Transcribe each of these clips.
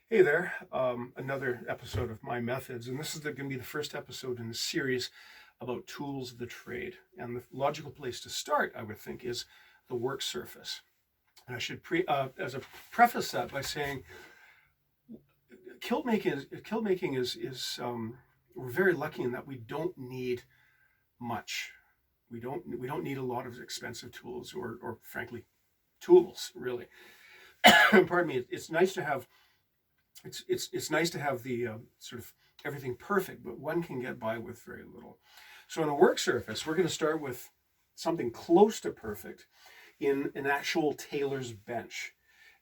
Hey there, another episode of My Methods, and this is going to be the first episode in the series about tools of the trade. And the logical place to start, I would think, is the work surface. And I should preface that by saying, kilt making is we're very lucky in that we don't need much. We don't need a lot of expensive tools or frankly tools really. Pardon me. It's nice to have it's nice to have the sort of everything perfect, but one can get by with very little. So on a work surface, we're going to start with something close to perfect in an actual tailor's bench.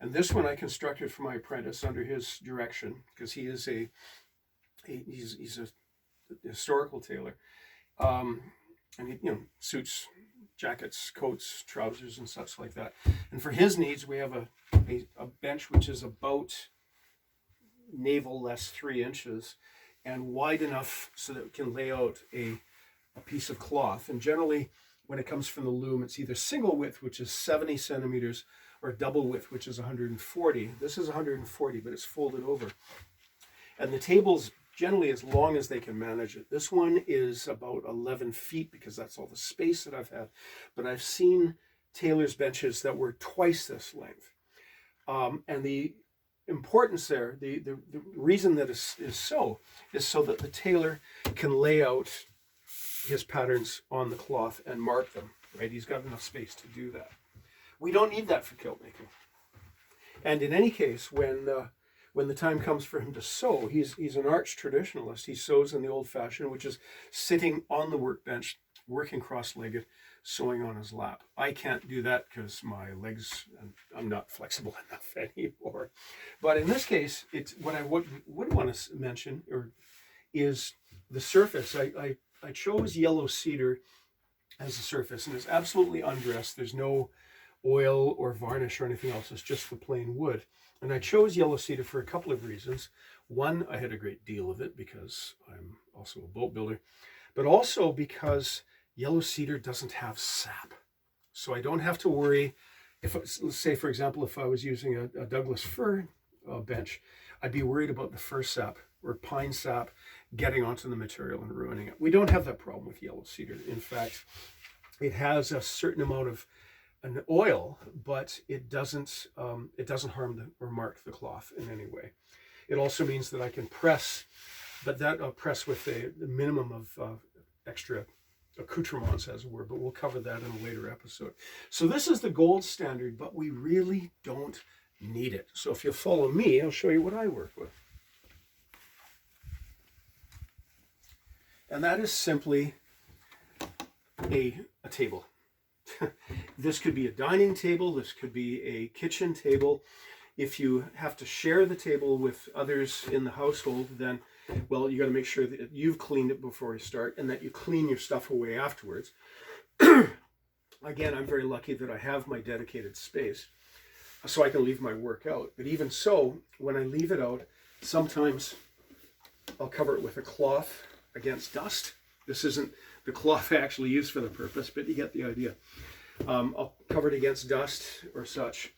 And this one I constructed for my apprentice under his direction because he is he's a historical tailor, and he suits, jackets, coats, trousers, and such like that. And for his needs, we have a bench which is about navel less 3 inches and wide enough so that it can lay out a piece of cloth. And generally, when it comes from the loom, it's either single width, which is 70 centimeters, or double width, which is 140. This is 140, but it's folded over. And the table's generally as long as they can manage it. This one is about 11 feet because that's all the space that I've had. But I've seen tailor's benches that were twice this length. And the importance there, the reason that is so that the tailor can lay out his patterns on the cloth and mark them, right? He's got enough space to do that. We don't need that for kilt making. And in any case, when the time comes for him to sew, he's an arch traditionalist. He sews in the old fashioned, which is sitting on the workbench, working cross-legged, sewing on his lap. I can't do that because my legs, I'm not flexible enough anymore. But in this case, it's what I would want to mention is the surface. I chose yellow cedar as a surface, and it's absolutely undressed. There's no oil or varnish or anything else. It's just the plain wood. And I chose yellow cedar for a couple of reasons. One, I had a great deal of it because I'm also a boat builder, but also because yellow cedar doesn't have sap. So I don't have to worry if, let's say, for example, if I was using a Douglas fir bench, I'd be worried about the fir sap or pine sap getting onto the material and ruining it. We don't have that problem with yellow cedar. In fact, it has a certain amount of an oil, but it doesn't harm or mark the cloth in any way. It also means that I can press, but that I'll press with the minimum of extra accoutrements, as it were, but we'll cover that in a later episode. So this is the gold standard, but we really don't need it. So if you'll follow me, I'll show you what I work with. And that is simply a table. This could be a dining table, this could be a kitchen table. If you have to share the table with others in the household, then, well, you got to make sure that you've cleaned it before you start and that you clean your stuff away afterwards. Again, I'm very lucky that I have my dedicated space so I can leave my work out. But even so, when I leave it out, sometimes I'll cover it with a cloth against dust. This isn't the cloth I actually use for the purpose, but you get the idea. I'll cover it against dust or such.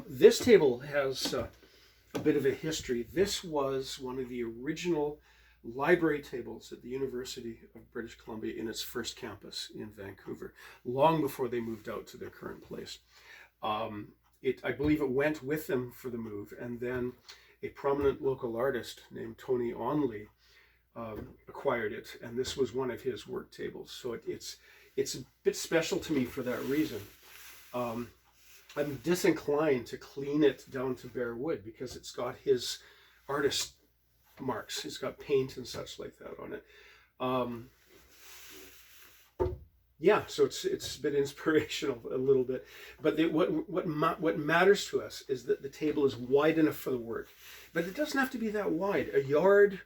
This table has a bit of a history. This was one of the original library tables at the University of British Columbia in its first campus in Vancouver, long before they moved out to their current place. I believe it went with them for the move, and then a prominent local artist named Tony Onley acquired it, and this was one of his work tables. So it's a bit special to me for that reason. I'm disinclined to clean it down to bare wood because it's got his artist marks. It's got paint and such like that on it. Yeah, so it's been inspirational a little bit. But what matters to us is that the table is wide enough for the work. But it doesn't have to be that wide. A yard,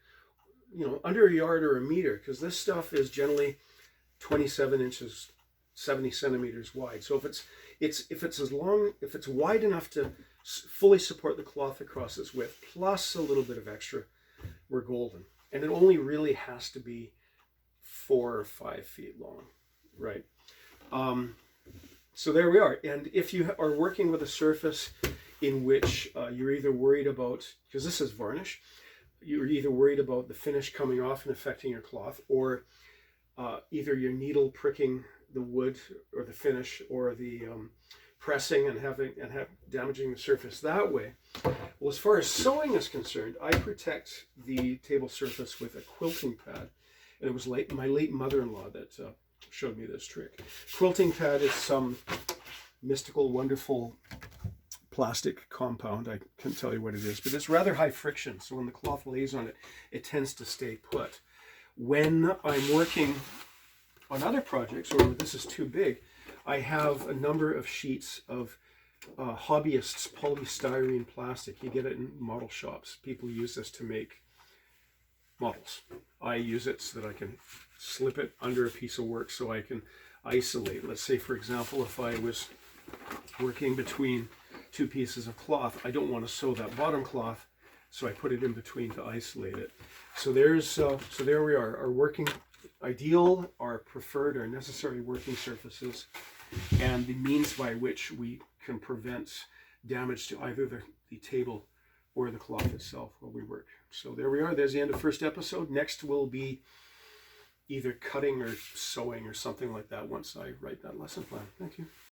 under a yard or a meter, because this stuff is generally 27 inches, 70 centimeters wide. So if it's wide enough to fully support the cloth across its width, plus a little bit of extra, we're golden. And it only really has to be 4 or 5 feet long, right? So there we are. And if you are working with a surface in which you're either worried about, because this is varnish, you're either worried about the finish coming off and affecting your cloth, or either your needle pricking the wood or the finish, or the pressing and damaging the surface that way. Well, as far as sewing is concerned, I protect the table surface with a quilting pad, and it was my late mother-in-law that showed me this trick. Quilting pad is some mystical, wonderful plastic compound. I can't tell you what it is, but it's rather high friction, so when the cloth lays on it, it tends to stay put. When I'm working on other projects, or this is too big, I have a number of sheets of hobbyists polystyrene plastic. You get it in model shops. People use this to make models. I use it so that I can slip it under a piece of work so I can isolate. Let's say, for example, if I was working between two pieces of cloth, I don't want to sew that bottom cloth, so I put it in between to isolate it. So there we are, our working ideal, our preferred, our necessary working surfaces, and the means by which we can prevent damage to either the table or the cloth itself while we work. So there we are. There's the end of the first episode. Next will be either cutting or sewing or something like that once I write that lesson plan. Thank you.